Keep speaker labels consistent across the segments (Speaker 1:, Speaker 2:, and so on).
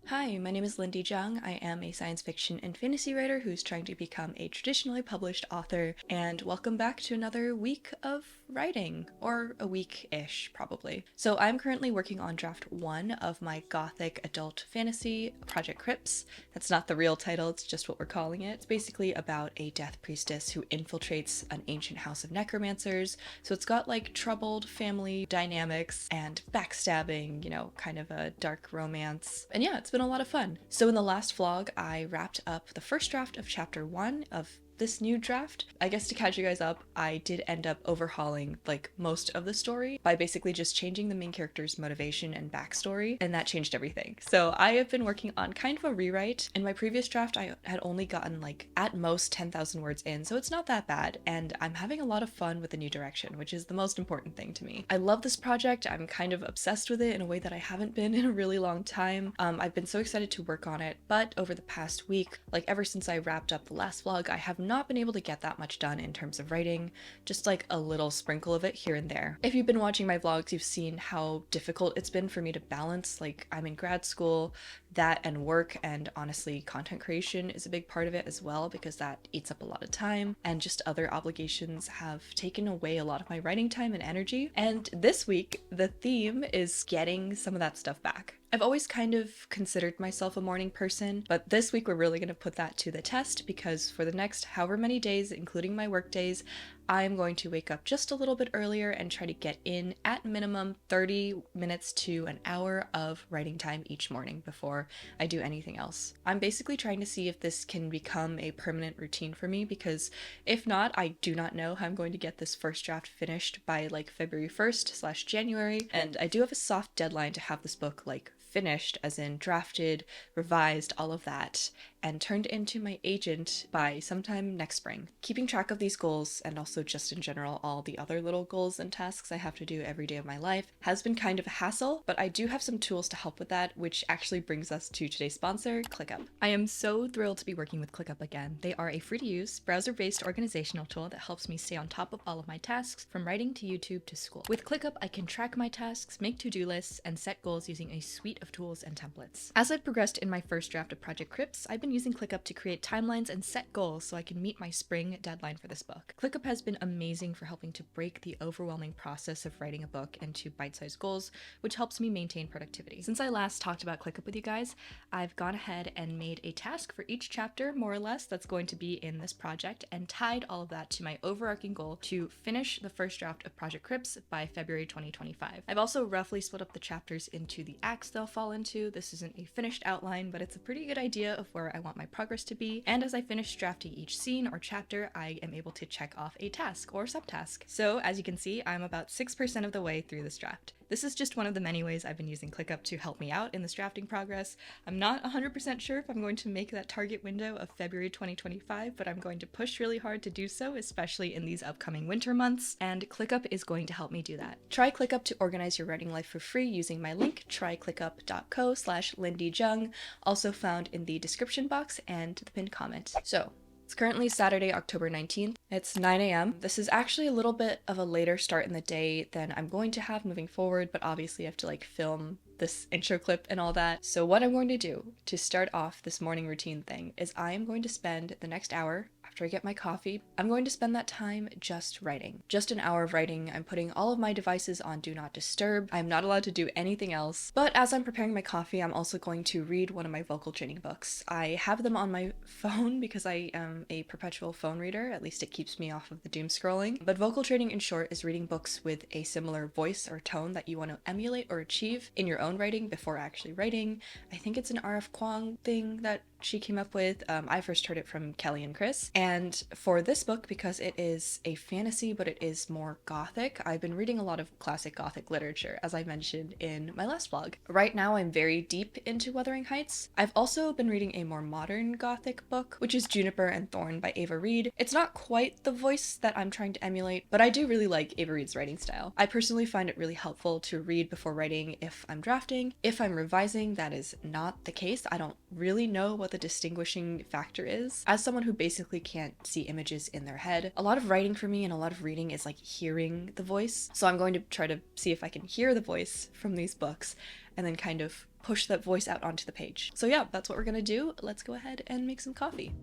Speaker 1: Hi, my name is Lindy Jung. I am a science fiction and fantasy writer who's trying to become a traditionally published author, and welcome back to another week of writing, or a week-ish, probably. So I'm currently working on draft 1 of my gothic adult fantasy, Project Crypts. That's not the real title, it's just what we're calling it. It's basically about a death priestess who infiltrates an ancient house of necromancers, so it's got like troubled family dynamics and backstabbing, kind of a dark romance. And yeah, it's been a lot of fun. So in the last vlog, I wrapped up the first draft of chapter 1 of this new draft. I guess to catch you guys up, I did end up overhauling like most of the story by basically just changing the main character's motivation and backstory, and that changed everything. So I have been working on kind of a rewrite. In my previous draft, I had only gotten like at most 10,000 words in, so it's not that bad, and I'm having a lot of fun with the new direction, which is the most important thing to me. I love this project. I'm kind of obsessed with it in a way that I haven't been in a really long time. I've been so excited to work on it, but over the past week, like ever since I wrapped up the last vlog, I have not been able to get that much done in terms of writing, just like a little sprinkle of it here and there. If you've been watching my vlogs, you've seen how difficult it's been for me to balance. Like, I'm in grad school, that and work, and honestly content creation is a big part of it as well, because that eats up a lot of time, and just other obligations have taken away a lot of my writing time and energy. And this week the theme is getting some of that stuff back. I've always kind of considered myself a morning person, but this week we're really going to put that to the test, because for the next however many days, including my work days, I'm going to wake up just a little bit earlier and try to get in at minimum 30 minutes to an hour of writing time each morning before I do anything else. I'm basically trying to see if this can become a permanent routine for me, because if not, I do not know how I'm going to get this first draft finished by like February 1st/January, and I do have a soft deadline to have this book like finished, as in drafted, revised, all of that, and turned into my agent by sometime next spring. Keeping track of these goals, and also just in general all the other little goals and tasks I have to do every day of my life, has been kind of a hassle, but I do have some tools to help with that, which actually brings us to today's sponsor, ClickUp. I am so thrilled to be working with ClickUp again. They are a free-to-use, browser-based organizational tool that helps me stay on top of all of my tasks, from writing to YouTube to school. With ClickUp, I can track my tasks, make to-do lists, and set goals using a suite of tools and templates. As I've progressed in my first draft of Project Crypts, I've been using ClickUp to create timelines and set goals so I can meet my spring deadline for this book. ClickUp has been amazing for helping to break the overwhelming process of writing a book into bite-sized goals, which helps me maintain productivity. Since I last talked about ClickUp with you guys, I've gone ahead and made a task for each chapter, more or less, that's going to be in this project, and tied all of that to my overarching goal to finish the first draft of Project Crypts by February 2025. I've also roughly split up the chapters into the acts they'll fall into. This isn't a finished outline, but it's a pretty good idea of where I want my progress to be, and as I finish drafting each scene or chapter, I am able to check off a task or subtask. So as you can see, I'm about 6% of the way through this draft. This is just one of the many ways I've been using ClickUp to help me out in this drafting progress. I'm not 100% sure if I'm going to make that target window of February 2025, but I'm going to push really hard to do so, especially in these upcoming winter months, and ClickUp is going to help me do that. Try ClickUp to organize your writing life for free using my link, tryclickup.co/LindyJung, also found in the description box and the pinned comment. So, it's currently Saturday, October 19th. It's 9 a.m. This is actually a little bit of a later start in the day than I'm going to have moving forward, but obviously I have to like film this intro clip and all that. So what I'm going to do to start off this morning routine thing is I am going to spend the next hour, after I get my coffee, I'm going to spend that time just writing. Just an hour of writing. I'm putting all of my devices on Do Not Disturb. I'm not allowed to do anything else. But as I'm preparing my coffee, I'm also going to read one of my vocal training books. I have them on my phone because I am a perpetual phone reader. At least it keeps me off of the doom scrolling. But vocal training, in short, is reading books with a similar voice or tone that you want to emulate or achieve in your own writing before actually writing. I think it's an R.F. Kuang thing that she came up with. I first heard it from Kelly and Chris. And for this book, because it is a fantasy, but it is more gothic, I've been reading a lot of classic gothic literature, as I mentioned in my last vlog. Right now, I'm very deep into Wuthering Heights. I've also been reading a more modern gothic book, which is Juniper and Thorn by Ava Reid. It's not quite the voice that I'm trying to emulate, but I do really like Ava Reid's writing style. I personally find it really helpful to read before writing if I'm drafting. If I'm revising, that is not the case. I don't really know what the distinguishing factor is. As someone who basically can't see images in their head, a lot of writing for me and a lot of reading is like hearing the voice. So I'm going to try to see if I can hear the voice from these books and then kind of push that voice out onto the page. So yeah, that's what we're gonna do. Let's go ahead and make some coffee.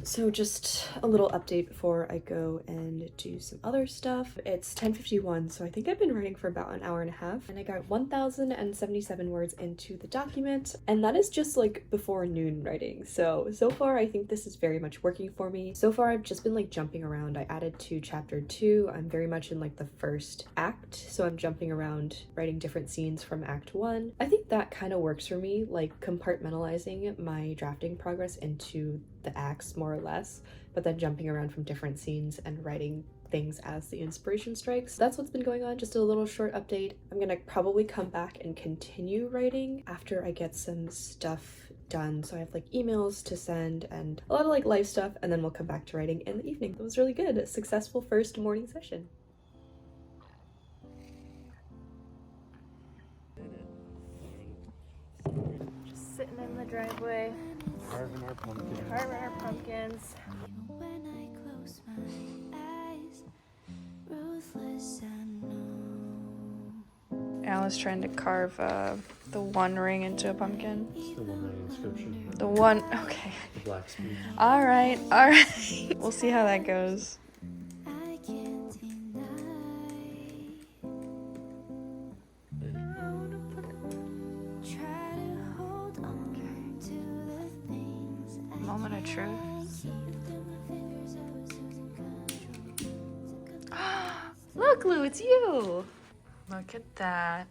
Speaker 1: So just a little update before I go and do some other stuff. It's 10:51, so I think I've been writing for about an hour and a half, and I got 1,077 words into the document, and that is just like before noon writing. So far I think this is very much working for me. So far I've just been like jumping around. I added to chapter 2. I'm very much in like the first act, so I'm jumping around writing different scenes from act 1. I think that kind of works for me, like compartmentalizing my drafting progress into the acts more or less, but then jumping around from different scenes and writing things as the inspiration strikes. That's what's been going on. Just a little short update. I'm gonna probably come back and continue writing after I get some stuff done. So I have like emails to send and a lot of like life stuff, and then we'll come back to writing in the evening. It was really good. A successful first morning session.
Speaker 2: Just sitting in the driveway.
Speaker 3: Carving our pumpkins.
Speaker 2: Carving our pumpkins.
Speaker 4: When I close my eyes, ruthless I know.
Speaker 1: Alice trying to carve the One Ring into a pumpkin.
Speaker 3: It's the one ring inscription.
Speaker 1: The one, okay.
Speaker 3: The black speed.
Speaker 1: All right. We'll see how that goes.
Speaker 4: I can't deny. Try to hold on to the things I
Speaker 1: Moment of truth.
Speaker 4: keep through my fingers. I was losing control.
Speaker 1: Look, Lou, it's you. Look at that.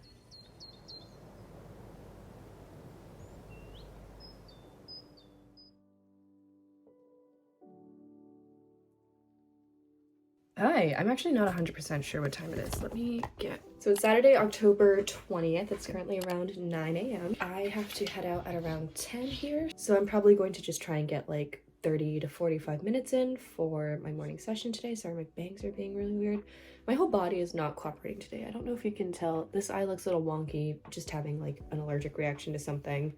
Speaker 1: Hi, I'm actually not 100% sure what time it is. Let me get... So it's Saturday, October 20th. It's currently around 9 a.m. I have to head out at around 10 here. So I'm probably going to just try and get like 30 to 45 minutes in for my morning session today. Sorry, my bangs are being really weird. My whole body is not cooperating today. I don't know if you can tell. This eye looks a little wonky, just having like an allergic reaction to something.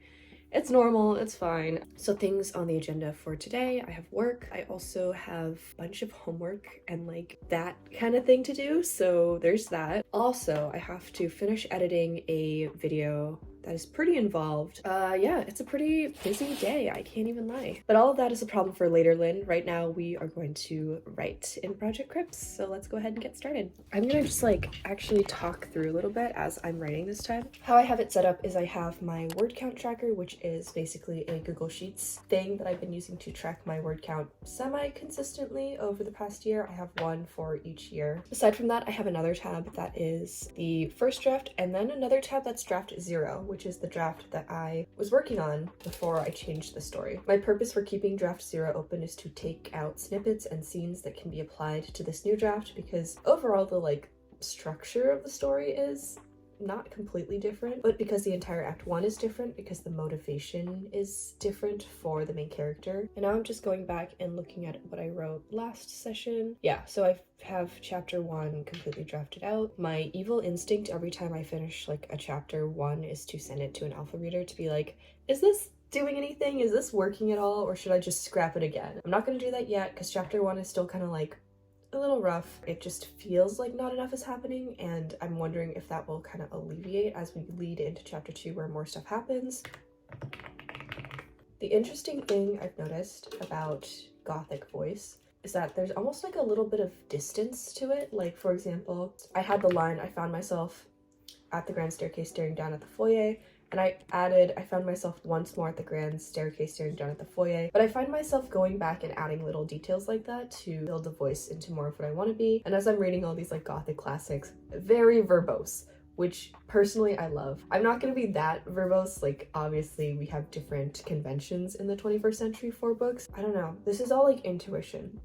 Speaker 1: It's normal, it's fine. So things on the agenda for today, I have work. I also have a bunch of homework and like that kind of thing to do. So there's that. Also, I have to finish editing a video that is pretty involved. Yeah, it's a pretty busy day, I can't even lie. But all of that is a problem for later, Lynn. Right now, we are going to write in Project Crypts, so let's go ahead and get started. I'm gonna just like actually talk through a little bit as I'm writing this time. How I have it set up is I have my word count tracker, which is basically a Google Sheets thing that I've been using to track my word count semi-consistently over the past year. I have one for each year. Aside from that, I have another tab that is the first draft, and then another tab that's draft 0, which is the draft that I was working on before I changed the story. My purpose for keeping draft 0 open is to take out snippets and scenes that can be applied to this new draft, because overall the like structure of the story is not completely different, but because the entire act 1 is different, because the motivation is different for the main character. And now I'm just going back and looking at what I wrote last session. Yeah, so I have chapter 1 completely drafted out. My evil instinct every time I finish like a chapter 1 is to send it to an alpha reader to be like, is this doing anything? Is this working at all? Or should I just scrap it again? I'm not gonna do that yet because chapter 1 is still kind of like a little rough. It just feels like not enough is happening, and I'm wondering if that will kind of alleviate as we lead into chapter 2 where more stuff happens. The interesting thing I've noticed about Gothic voice is that there's almost like a little bit of distance to it. Like, for example, I had the line, I found myself at the grand staircase staring down at the foyer, and I found myself once more at the grand staircase staring down at the foyer. But I find myself going back and adding little details like that to build the voice into more of what I want to be. And as I'm reading all these like Gothic classics, very verbose, which personally I love. I'm not going to be that verbose. Like, obviously we have different conventions in the 21st century for books. I don't know. This is all like intuition.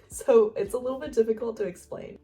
Speaker 1: So it's a little bit difficult to explain.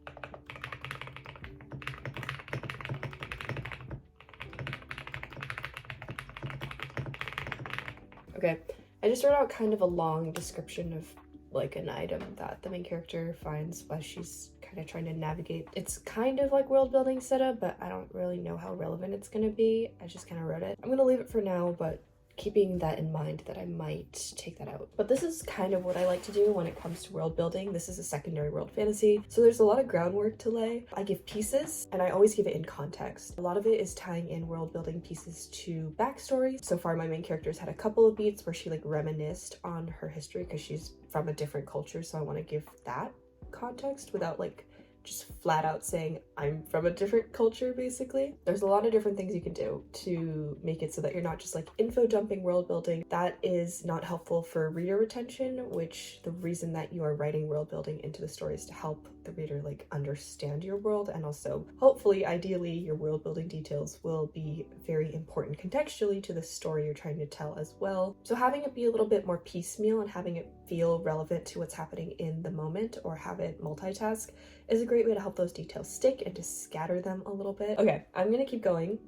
Speaker 1: Okay, I just wrote out kind of a long description of like an item that the main character finds while she's kind of trying to navigate. It's kind of like world building setup, but I don't really know how relevant it's gonna be. I just kind of wrote it. I'm gonna leave it for now, but
Speaker 5: keeping that in mind that I might take that out. But this is kind of what I like to do when it comes to world building. This is a secondary world fantasy, so there's a lot of groundwork to lay. I give pieces, and I always give it in context. A lot of it is tying in world building pieces to backstory. So far, my main character's had a couple of beats where she like reminisced on her history because she's from a different culture, so I want to give that context without like just flat out saying I'm from a different culture. Basically, there's a lot of different things you can do to make it so that you're not just like info dumping world building. That is not helpful for reader retention, which the reason that you are writing world building into the story is to help the reader like understand your world, and also hopefully ideally your world building details will be very important contextually to the story you're trying to tell as well. So having it be a little bit more piecemeal and having it feel relevant to what's happening in the moment, or have it multitask, is a great way to help those details stick and to scatter them a little bit. Okay, I'm gonna keep going,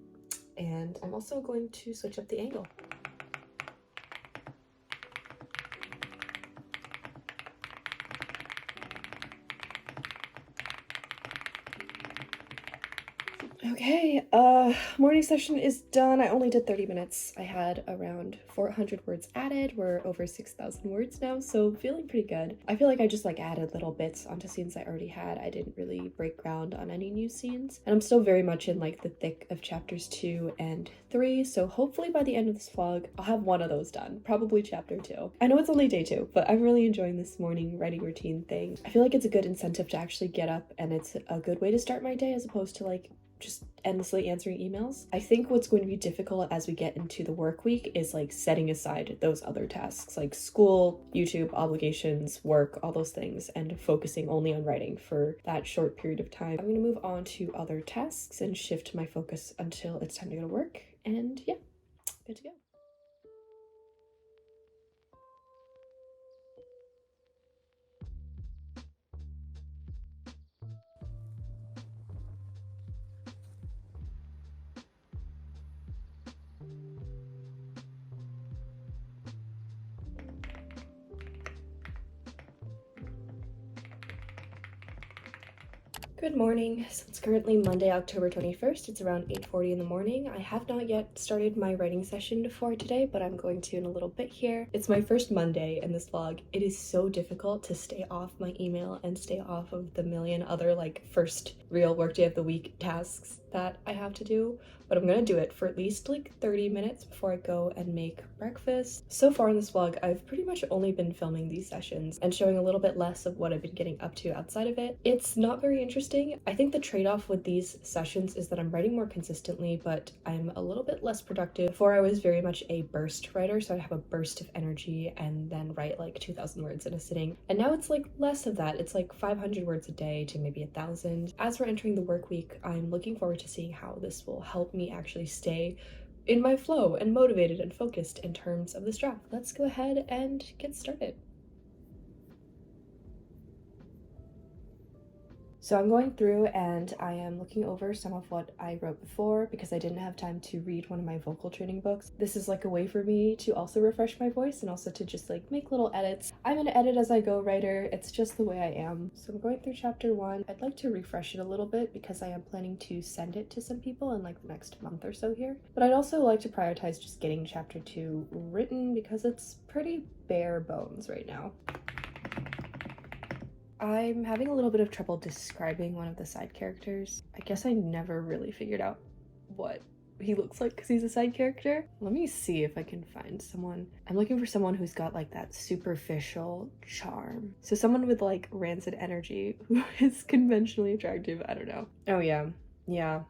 Speaker 5: and I'm also going to switch up the angle. Okay, morning session is done. I only did 30 minutes. I had around 400 words added. We're over 6,000 words now, so feeling pretty good. I feel like I just like added little bits onto scenes I already had. I didn't really break ground on any new scenes, and I'm still very much in like the thick of chapters 2 and 3, so hopefully by the end of this vlog, I'll have one of those done, probably chapter 2. I know it's only day 2, but I'm really enjoying this morning writing routine thing. I feel like it's a good incentive to actually get up, and it's a good way to start my day as opposed to like just endlessly answering emails. I think what's going to be difficult as we get into the work week is like setting aside those other tasks like school, YouTube, obligations, work, all those things, and focusing only on writing for that short period of time. I'm going to move on to other tasks and shift my focus until it's time to go to work, and yeah, good to go. Good morning. So it's currently Monday, October 21st. It's around 8:40 in the morning. I have not yet started my writing session for today, but I'm going to in a little bit here. It's my first Monday in this vlog. It is so difficult to stay off my email and stay off of the million other like first real workday of the week tasks that I have to do, but I'm gonna do it for at least like 30 minutes before I go and make breakfast. So far in this vlog, I've pretty much only been filming these sessions and showing a little bit less of what I've been getting up to outside of it. It's not very interesting. I think the trade-off with these sessions is that I'm writing more consistently, but I'm a little bit less productive. Before, I was very much a burst writer, so I'd have a burst of energy and then write like 2,000 words in a sitting. And now it's like less of that. It's like 500 words a day to maybe 1,000. As we're entering the work week, I'm looking forward to seeing how this will help me actually stay in my flow and motivated and focused in terms of this draft. Let's go ahead and get started. So I'm going through and I am looking over some of what I wrote before because I didn't have time to read one of my vocal training books. This is like a way for me to also refresh my voice and also to just like make little edits. I'm an edit as I go writer. It's just the way I am. So I'm going through chapter 1. I'd like to refresh it a little bit because I am planning to send it to some people in like the next month or so here. But I'd also like to prioritize just getting chapter 2 written because it's pretty bare bones right now. I'm having a little bit of trouble describing one of the side characters. I guess I never really figured out what he looks like because he's a side character. Let me see if I can find someone. I'm looking for someone who's got like that superficial charm. So someone with like rancid energy who is conventionally attractive. I don't know. Oh yeah.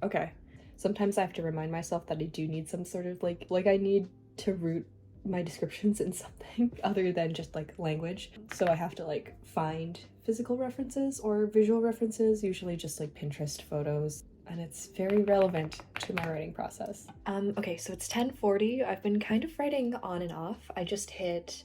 Speaker 5: Okay. Sometimes I have to remind myself that I do need some sort of like I need to root my descriptions in something other than just like language. So I have to like find physical references or visual references, usually just like Pinterest photos, and it's very relevant to my writing process. Okay, so it's 10:40. I've been kind of writing on and off. I just hit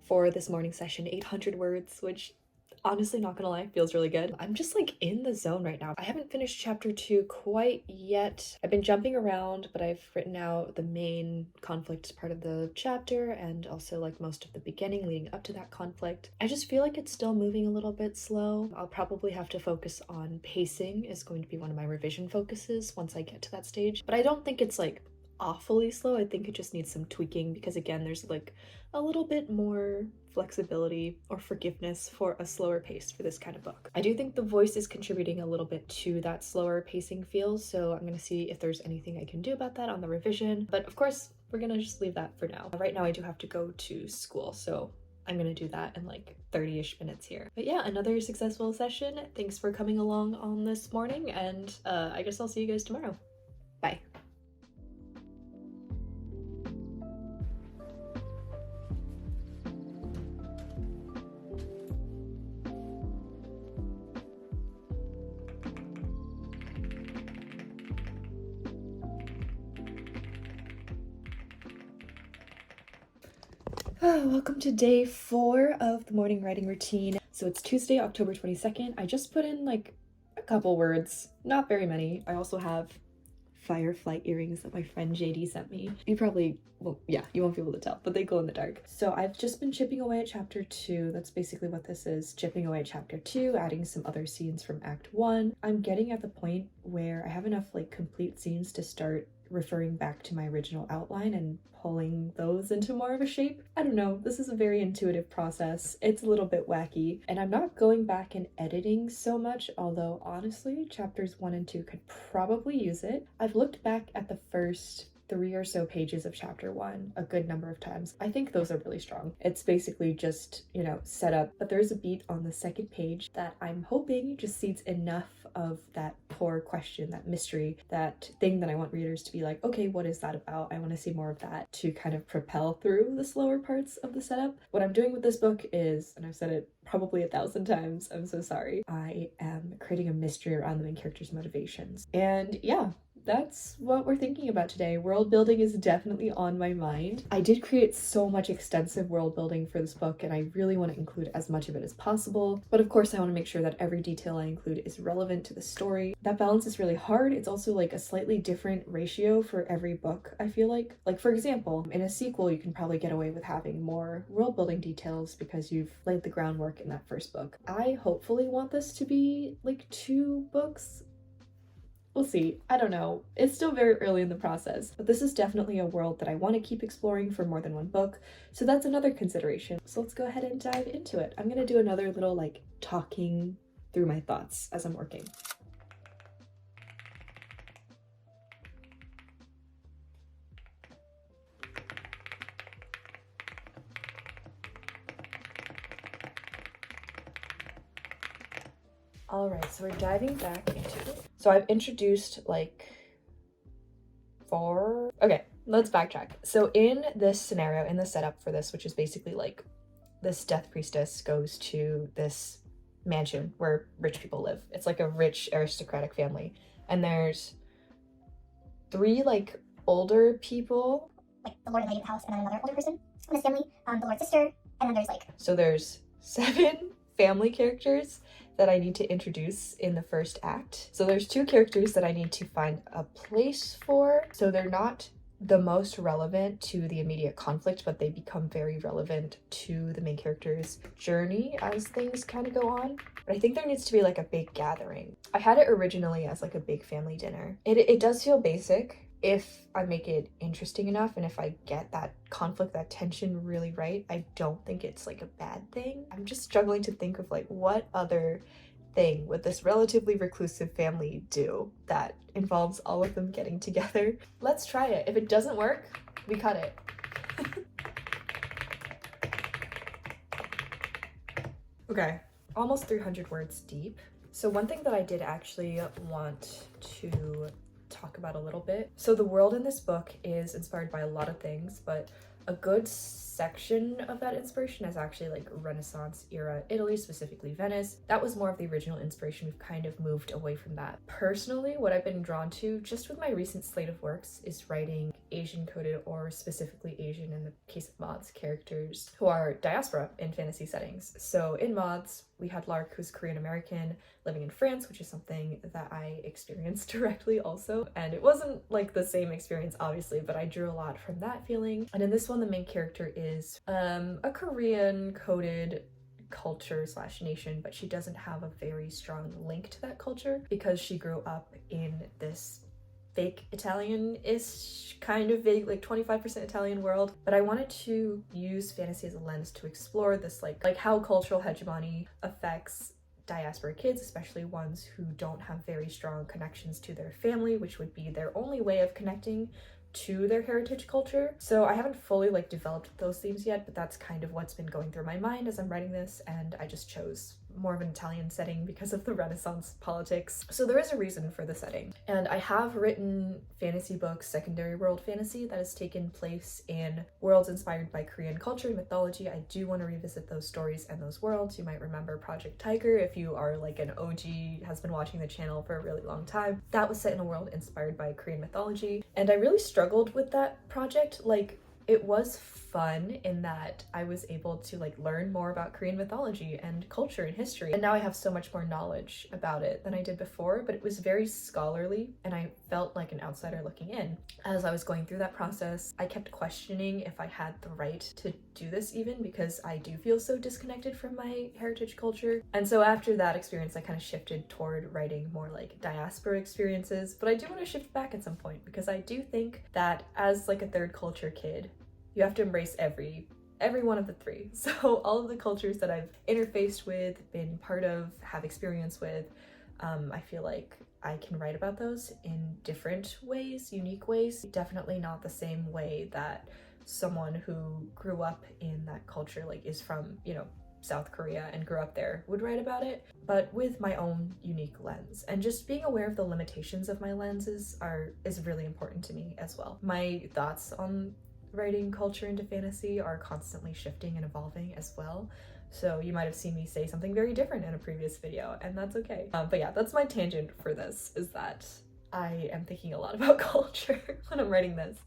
Speaker 5: for this morning session 800 words, which honestly, not gonna lie, feels really good. I'm just like in the zone right now. I haven't finished chapter 2 quite yet. I've been jumping around, but I've written out the main conflict part of the chapter and also like most of the beginning leading up to that conflict. I just feel like it's still moving a little bit slow. I'll probably have to focus on pacing is going to be one of my revision focuses once I get to that stage, but I don't think it's like awfully slow. I think it just needs some tweaking because again, there's like a little bit more flexibility or forgiveness for a slower pace for this kind of book. I do think the voice is contributing a little bit to that slower pacing feel, so I'm gonna see if there's anything I can do about that on the revision. But of course, we're gonna just leave that for now. Right now I do have to go to school, so I'm gonna do that in like 30-ish minutes here. But yeah, another successful session. Thanks for coming along on this morning, and I guess I'll see you guys tomorrow. Bye. Welcome to day 4 of the morning writing routine. So it's Tuesday, October 22nd. I just put in like a couple words, not very many. I also have firefly earrings that my friend JD sent me. You probably, well, yeah, you won't be able to tell, but they glow in the dark. So I've just been chipping away at chapter 2. That's basically what this is, chipping away at chapter 2, adding some other scenes from act 1. I'm getting at the point where I have enough like complete scenes to start referring back to my original outline and pulling those into more of a shape. I don't know, this is a very intuitive process. It's a little bit wacky, and I'm not going back and editing so much, although honestly, chapters 1 and 2 could probably use it. I've looked back at the first 3 or so pages of chapter 1 a good number of times. I think those are really strong. It's basically just, you know, set up, but there's a beat on the second page that I'm hoping just seeds enough of that core question, that mystery, that thing that I want readers to be like, okay, what is that about? I want to see more of that, to kind of propel through the slower parts of the setup. What I'm doing with this book is, and I've said it probably 1,000 times, I'm so sorry, I am creating a mystery around the main character's motivations. And yeah, that's what we're thinking about today. World building is definitely on my mind. I did create so much extensive world building for this book, and I really want to include as much of it as possible. But of course, I want to make sure that every detail I include is relevant to the story. That balance is really hard. It's also like a slightly different ratio for every book, I feel like. Like, for example, in a sequel, you can probably get away with having more world building details because you've laid the groundwork in that first book. I hopefully want this to be like 2 books. We'll see. I don't know. It's still very early in the process, but this is definitely a world that I want to keep exploring for more than one book, so that's another consideration. So let's go ahead and dive into it. I'm gonna do another little like talking through my thoughts as I'm working. All right, so we're diving back into it. So I've introduced like 4. Okay, let's backtrack. So in this scenario, in the setup for this, which is basically like this death priestess goes to this mansion where rich people live. It's like a rich aristocratic family. And there's 3 like older people.
Speaker 6: Like the lord and lady of the house and then another older person in this family, the lord's sister, and then there's like...
Speaker 5: So there's 7 family characters that I need to introduce in the first act. So there's 2 characters that I need to find a place for. So they're not the most relevant to the immediate conflict, but they become very relevant to the main character's journey as things kind of go on. But I think there needs to be like a big gathering. I had it originally as like a big family dinner. It does feel basic if I make it interesting enough, and if I get that conflict, that tension really right. I don't think it's like a bad thing. I'm just struggling to think of like what other thing would this relatively reclusive family do that involves all of them getting together. Let's try it. If it doesn't work, we cut it. Okay, almost 300 words deep. So one thing that I did actually want to talk about a little bit. So the world in this book is inspired by a lot of things, but a good section of that inspiration is actually like Renaissance era Italy, specifically Venice. That was more of the original inspiration. We've kind of moved away from that. Personally, what I've been drawn to just with my recent slate of works is writing Asian coded, or specifically Asian in the case of Maud's characters, who are diaspora in fantasy settings. So in Maud's, we had Lark, who's Korean American, living in France, which is something that I experienced directly also. And it wasn't like the same experience, obviously, but I drew a lot from that feeling. And in this one, the main character is a Korean coded culture slash nation, but she doesn't have a very strong link to that culture because she grew up in this fake Italian-ish, kind of vague, like 25% Italian world, but I wanted to use fantasy as a lens to explore this like how cultural hegemony affects diaspora kids, especially ones who don't have very strong connections to their family, which would be their only way of connecting to their heritage culture. So I haven't fully like developed those themes yet, but that's kind of what's been going through my mind as I'm writing this, and I just chose more of an Italian setting because of the Renaissance politics. So there is a reason for the setting. And I have written fantasy books, secondary world fantasy, that has taken place in worlds inspired by Korean culture and mythology. I do want to revisit those stories and those worlds. You might remember Project Tiger if you are like an OG, has been watching the channel for a really long time. That was set in a world inspired by Korean mythology. And I really struggled with that project. Like, it was fun in that I was able to like learn more about Korean mythology and culture and history, and now I have so much more knowledge about it than I did before, but it was very scholarly and I felt like an outsider looking in. As I was going through that process, I kept questioning if I had the right to do this even, because I do feel so disconnected from my heritage culture. And so after that experience, I kind of shifted toward writing more like diaspora experiences, but I do want to shift back at some point because I do think that as like a third culture kid, you have to embrace every one of the three. So all of the cultures that I've interfaced with, been part of, have experience with, I feel like I can write about those in different ways, unique ways. Definitely not the same way that someone who grew up in that culture, like is from, you know, South Korea and grew up there would write about it, but with my own unique lens. And just being aware of the limitations of my lenses is really important to me as well. My thoughts on writing culture into fantasy are constantly shifting and evolving as well. So you might have seen me say something very different in a previous video, and that's okay. But yeah, that's my tangent for this, is that I am thinking a lot about culture when I'm writing this.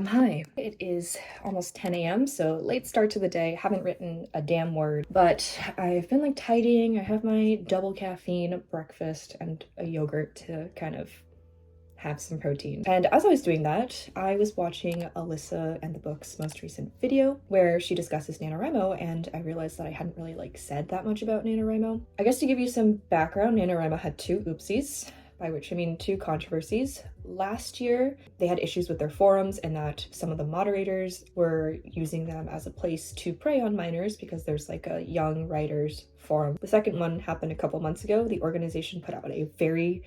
Speaker 5: Hi. It is almost 10 a.m., so late start to the day. Haven't written a damn word, but I've been like tidying. I have my double caffeine breakfast and a yogurt to kind of have some protein. And as I was doing that, I was watching Alyssa and the Book's most recent video where she discusses NaNoWriMo, and I realized that I hadn't really like said that much about NaNoWriMo. I guess to give you some background, NaNoWriMo had two oopsies, by which I mean two controversies. Last year, they had issues with their forums and that some of the moderators were using them as a place to prey on minors because there's like a young writers forum. The second one happened a couple months ago. The organization put out a very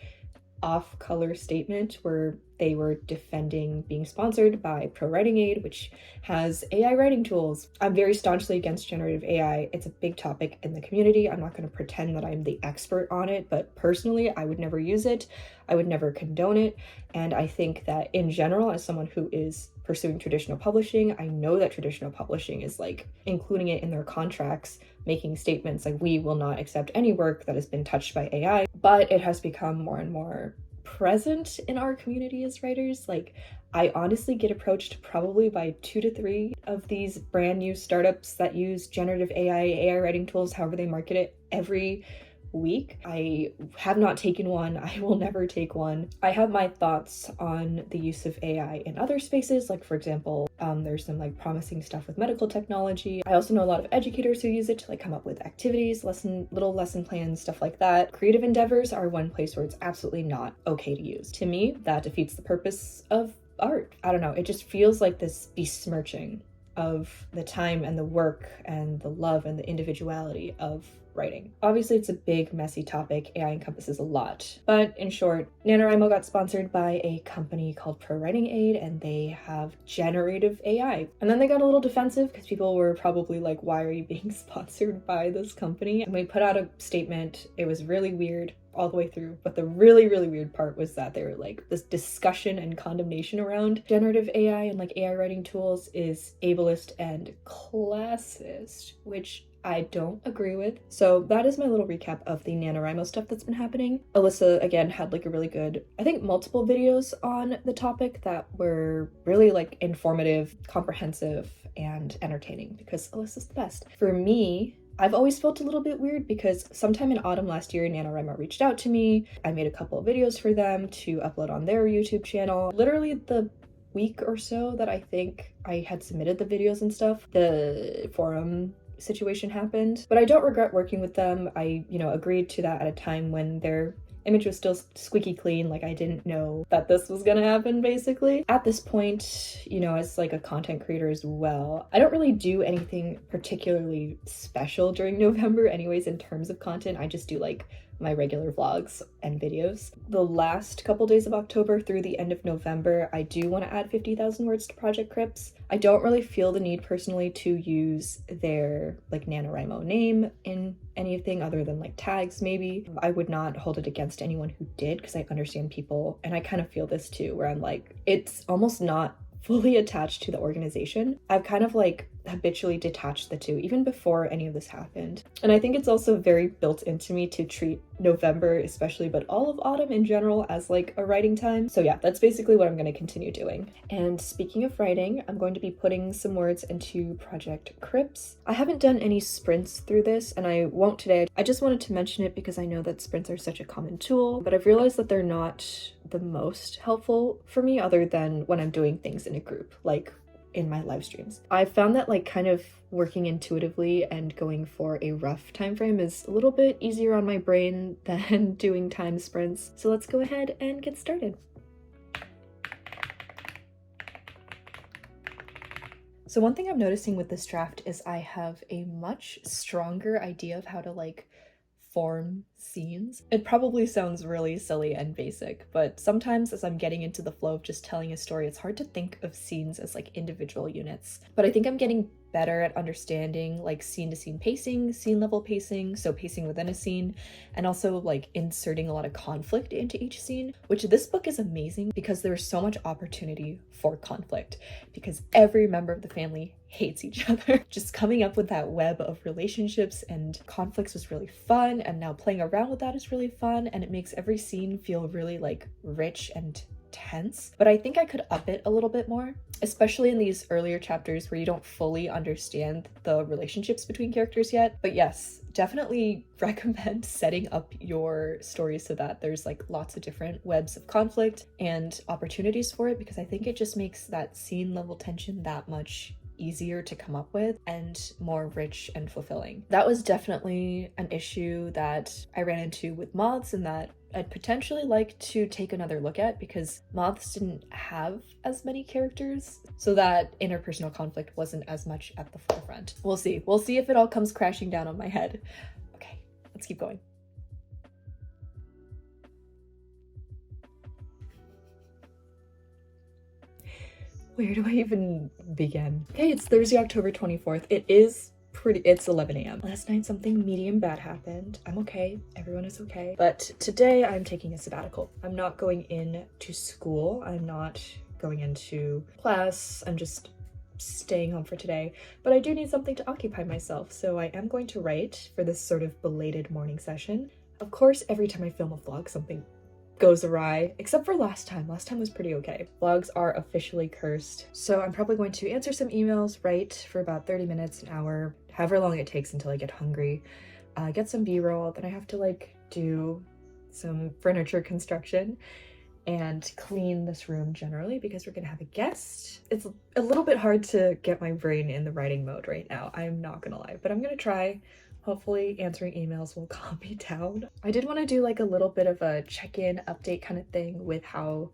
Speaker 5: off-color statement where they were defending being sponsored by Pro Writing Aid, which has AI writing tools. I'm very staunchly against generative AI. It's a big topic in the community. I'm not going to pretend that I'm the expert on it, but personally, I would never use it. I would never condone it. And I think that in general, as someone who is pursuing traditional publishing, I know that traditional publishing is like including it in their contracts, making statements like, we will not accept any work that has been touched by AI, but it has become more and more present in our community as writers. Like, I honestly get approached probably by 2 to 3 of these brand new startups that use generative AI writing tools, however they market it, every week. I have not taken one. I will never take one. I have my thoughts on the use of AI in other spaces. Like, for example, there's some like promising stuff with medical technology. I also know a lot of educators who use it to like come up with activities, little lesson plans, stuff like that. Creative endeavors are one place where it's absolutely not okay to use. To me, that defeats the purpose of art. I don't know. It just feels like this besmirching of the time and the work and the love and the individuality of writing. Obviously, it's a big, messy topic. AI encompasses a lot. But in short, NaNoWriMo got sponsored by a company called Pro Writing Aid, and they have generative AI. And then they got a little defensive because people were probably like, why are you being sponsored by this company? And we put out a statement. It was really weird all the way through. But the really, really weird part was that they were like, this discussion and condemnation around generative AI and like AI writing tools is ableist and classist, which I don't agree with. So that is my little recap of the NaNoWriMo stuff that's been happening. Alyssa, again, had like a really good, I think multiple videos on the topic that were really like informative, comprehensive, and entertaining because Alyssa's the best. For me, I've always felt a little bit weird because sometime in autumn last year, NaNoWriMo reached out to me. I made a couple of videos for them to upload on their YouTube channel. Literally the week or so that I think I had submitted the videos and stuff, the forum situation happened. But I don't regret working with them. I, agreed to that at a time when their image was still squeaky clean. Like, I didn't know that this was gonna happen, basically. At this point, as like a content creator as well, I don't really do anything particularly special during November anyways in terms of content. I just do like my regular vlogs and videos. The last couple days of October through the end of November, I do want to add 50,000 words to Project Crypts. I don't really feel the need personally to use their like NaNoWriMo name in anything other than like tags maybe. I would not hold it against anyone who did because I understand people, and I kind of feel this too, where I'm like, it's almost not fully attached to the organization. I've kind of like habitually detached the two even before any of this happened. And I think it's also very built into me to treat November especially, but all of autumn in general, as like a writing time. So yeah, that's basically what I'm going to continue doing. And speaking of writing, I'm going to be putting some words into Project Crypts. I haven't done any sprints through this, and I won't today. I just wanted to mention it because I know that sprints are such a common tool, but I've realized that they're not the most helpful for me other than when I'm doing things in a group, like in my live streams. I've found that like kind of working intuitively and going for a rough time frame is a little bit easier on my brain than doing time sprints. So let's go ahead and get started. So one thing I'm noticing with this draft is I have a much stronger idea of how to like form scenes. It probably sounds really silly and basic, but sometimes as I'm getting into the flow of just telling a story, it's hard to think of scenes as like individual units. But I think I'm getting better at understanding like scene to scene pacing, scene level pacing, so pacing within a scene, and also like inserting a lot of conflict into each scene, which this book is amazing because there's so much opportunity for conflict because every member of the family hates each other. Just coming up with that web of relationships and conflicts was really fun, and now playing around with that is really fun, and it makes every scene feel really like rich and tense. But I think I could up it a little bit more, especially in these earlier chapters where you don't fully understand the relationships between characters yet. But yes, definitely recommend setting up your story so that there's like lots of different webs of conflict and opportunities for it, because I think it just makes that scene level tension that much easier to come up with and more rich and fulfilling. That was definitely an issue that I ran into with Moths, and that I'd potentially like to take another look at, because Moths didn't have as many characters, so that interpersonal conflict wasn't as much at the forefront. We'll see. We'll see if it all comes crashing down on my head. Okay, let's keep going. Where do I even begin? Okay, it's Thursday, October 24th. It's 11 a.m. Last night something medium bad happened. I'm okay. Everyone is okay. But today I'm taking a sabbatical. I'm not going into school. I'm not going into class. I'm just staying home for today. But I do need something to occupy myself, so I am going to write for this sort of belated morning session. Of course, every time I film a vlog, something goes awry, except for last time. Last time was pretty okay. Vlogs are officially cursed. So I'm probably going to answer some emails, write for about 30 minutes, an hour, however long it takes until I get hungry, get some b-roll, then I have to like do some furniture construction and clean this room generally because we're gonna have a guest. It's a little bit hard to get my brain in the writing mode right now, I'm not gonna lie, but I'm gonna try. Hopefully answering emails will calm me down. I did want to do like a little bit of a check-in update kind of thing with how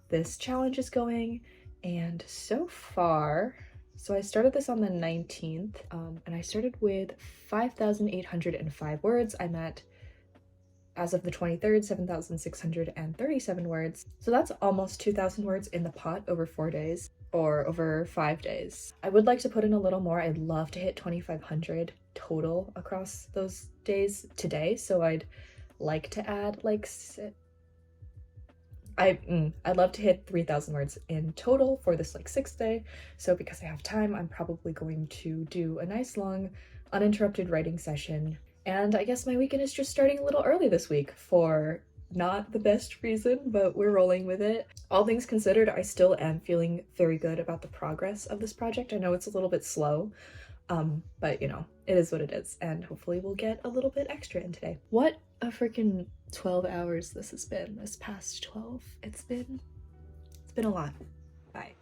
Speaker 5: this challenge is going. And so far, so I started this on the 19th, and I started with 5,805 words. I'm at, as of the 23rd, 7,637 words. So that's almost 2,000 words in the pot over 4 days, or over 5 days. I would like to put in a little more. I'd love to hit 2,500 total across those days today, so I'd like to add like I'd love to hit 3,000 words in total for this like 6th day. So because I have time, I'm probably going to do a nice long uninterrupted writing session. And I guess my weekend is just starting a little early this week for not the best reason, but we're rolling with it. All things considered, I still am feeling very good about the progress of this project. I know it's a little bit slow, But you know, it is what it is, and hopefully we'll get a little bit extra in today. What a freaking 12 hours this has been. This past 12. It's been a lot. Bye.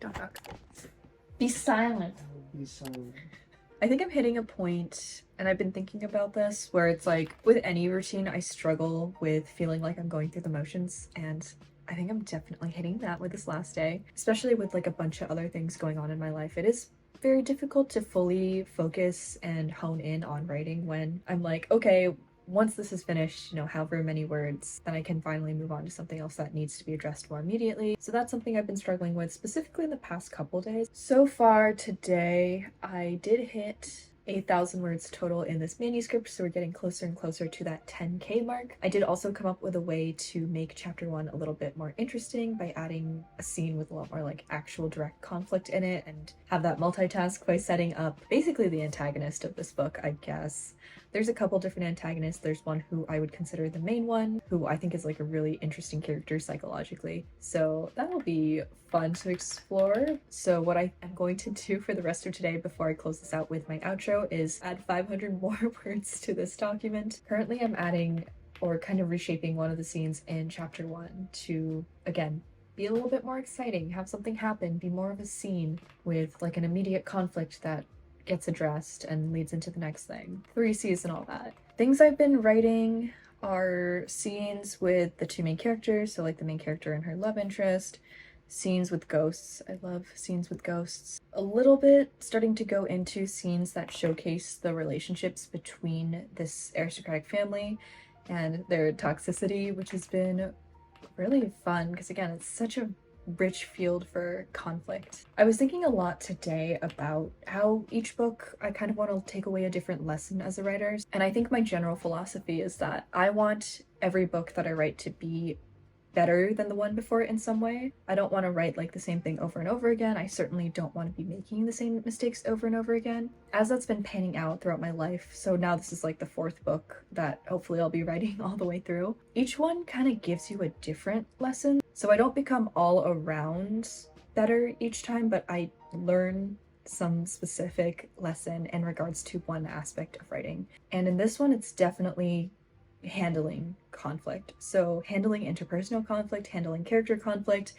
Speaker 5: Don't talk. Be silent.
Speaker 3: Be silent.
Speaker 5: I think I'm hitting a point, and I've been thinking about this, where it's like, with any routine, I struggle with feeling like I'm going through the motions, and I think I'm definitely hitting that with this last day, especially with like a bunch of other things going on in my life. It is very difficult to fully focus and hone in on writing when I'm like, okay, once this is finished, you know, however many words, then I can finally move on to something else that needs to be addressed more immediately. So that's something I've been struggling with, specifically in the past couple days. So far today, I did hit 8,000 words total in this manuscript, so we're getting closer and closer to that 10K mark. I did also come up with a way to make chapter 1 a little bit more interesting by adding a scene with a lot more like actual direct conflict in it, and have that multitask by setting up basically the antagonist of this book, I guess. There's a couple different antagonists. There's one who I would consider the main one, who I think is like a really interesting character psychologically. So that'll be fun to explore. So what I am going to do for the rest of today before I close this out with my outro is add 500 more words to this document. Currently I'm adding or kind of reshaping one of the scenes in chapter 1 to, again, be a little bit more exciting, have something happen, be more of a scene with like an immediate conflict that gets addressed and leads into the next thing. 3 C's and all that. Things I've been writing are scenes with the 2 main characters, so like the main character and her love interest, scenes with ghosts. I love scenes with ghosts. A little bit starting to go into scenes that showcase the relationships between this aristocratic family and their toxicity, which has been really fun because again, it's such a rich field for conflict. I was thinking a lot today about how each book I kind of want to take away a different lesson as a writer, and I think my general philosophy is that I want every book that I write to be better than the one before it in some way. I don't want to write like the same thing over and over again. I certainly don't want to be making the same mistakes over and over again. As that's been panning out throughout my life, so now this is like the 4th book that hopefully I'll be writing all the way through. Each one kind of gives you a different lesson, so I don't become all around better each time, but I learn some specific lesson in regards to one aspect of writing. And in this one, it's definitely handling conflict. So handling interpersonal conflict, handling character conflict.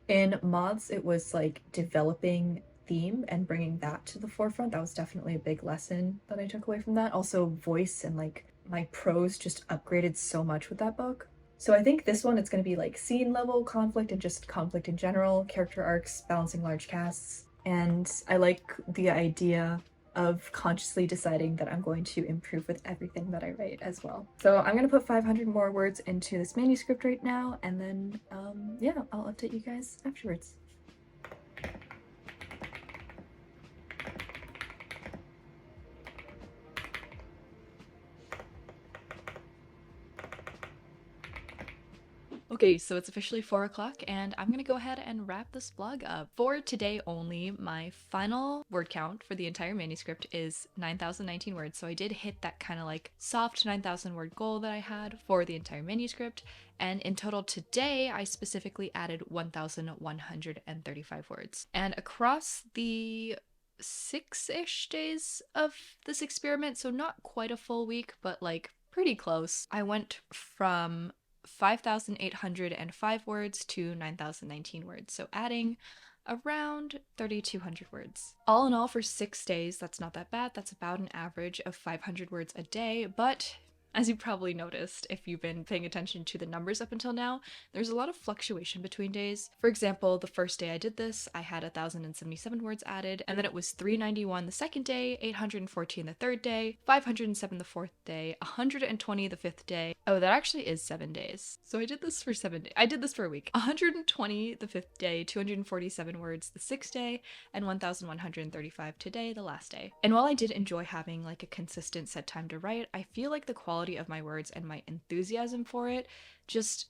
Speaker 5: In Moths, it was like developing theme and bringing that to the forefront. That was definitely a big lesson that I took away from that. Also voice and like my prose just upgraded so much with that book. So I think this one, it's going to be like scene level conflict and just conflict in general, character arcs, balancing large casts. And I like the idea of consciously deciding that I'm going to improve with everything that I write as well. So I'm gonna put 500 more words into this manuscript right now, and then yeah, I'll update you guys afterwards.
Speaker 1: Okay, so it's officially 4 o'clock, and I'm gonna go ahead and wrap this vlog up. For today only, my final word count for the entire manuscript is 9,019 words, so I did hit that kind of like soft 9,000 word goal that I had for the entire manuscript, and in total today, I specifically added 1,135 words. And across the 6-ish days of this experiment, so not quite a full week, but like pretty close, I went from 5,805 words to 9,019 words, so adding around 3,200 words. All in all, for 6 days, that's not that bad. That's about an average of 500 words a day, but As you probably noticed if you've been paying attention to the numbers up until now, there's a lot of fluctuation between days. For example, the first day I did this, I had 1,077 words added, and then it was 391 the second day, 814 the third day, 507 the fourth day, 120 the fifth day. Oh, that actually is 7 days. So I did this for 7 days. I did this for a week. 120 the fifth day, 247 words the sixth day, and 1,135 today, the last day. And while I did enjoy having like a consistent set time to write, I feel like the quality of my words and my enthusiasm for it just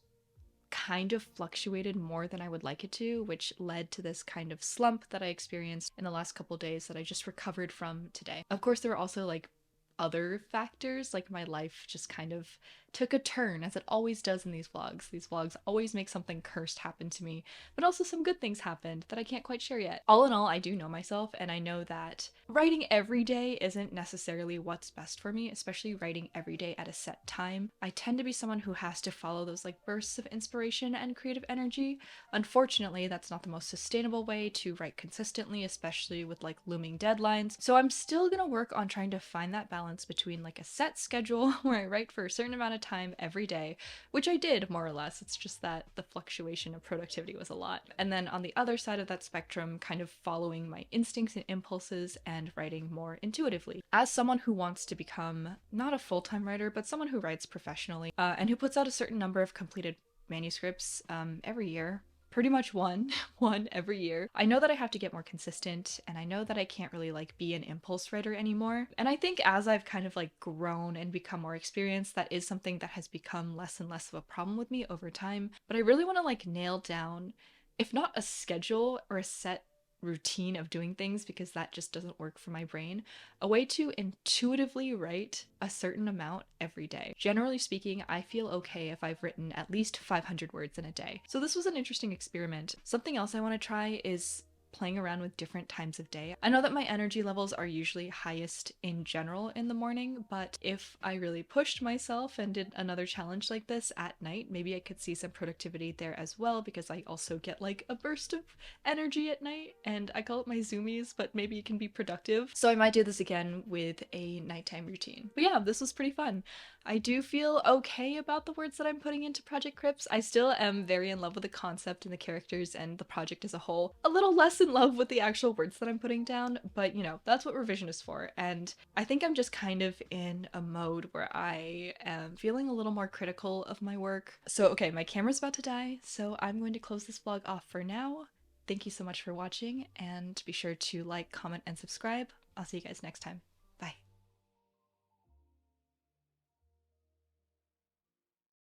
Speaker 1: kind of fluctuated more than I would like it to, which led to this kind of slump that I experienced in the last couple days that I just recovered from today. Of course, there were also like other factors, like my life just kind of took a turn, as it always does in these vlogs. These vlogs always make something cursed happen to me, but also some good things happened that I can't quite share yet. All in all, I do know myself, and I know that writing every day isn't necessarily what's best for me, especially writing every day at a set time. I tend to be someone who has to follow those like bursts of inspiration and creative energy. Unfortunately, that's not the most sustainable way to write consistently, especially with like looming deadlines. So I'm still gonna work on trying to find that balance between like a set schedule where I write for a certain amount of time every day, which I did more or less. It's just that the fluctuation of productivity was a lot. And then on the other side of that spectrum, kind of following my instincts and impulses and writing more intuitively. As someone who wants to become not a full-time writer, but someone who writes professionally and who puts out a certain number of completed manuscripts every year, pretty much one every year. I know that I have to get more consistent, and I know that I can't really like be an impulse writer anymore. And I think as I've kind of like grown and become more experienced, that is something that has become less and less of a problem with me over time. But I really want to like nail down, if not a schedule or a set routine of doing things, because that just doesn't work for my brain, a way to intuitively write a certain amount every day. Generally speaking, I feel okay if I've written at least 500 words in a day. So this was an interesting experiment. Something else I want to try is playing around with different times of day. I know that my energy levels are usually highest in general in the morning, but if I really pushed myself and did another challenge like this at night, maybe I could see some productivity there as well, because I also get like a burst of energy at night, and I call it my zoomies, but maybe it can be productive. So I might do this again with a nighttime routine. But yeah, this was pretty fun. I do feel okay about the words that I'm putting into Project Crypts. I still am very in love with the concept and the characters and the project as a whole. A little less in love with the actual words that I'm putting down, but you know, that's what revision is for. And I think I'm just kind of in a mode where I am feeling a little more critical of my work. So okay, my camera's about to die, so I'm going to close this vlog off for now. Thank you so much for watching, and be sure to like, comment, and subscribe. I'll see you guys next time.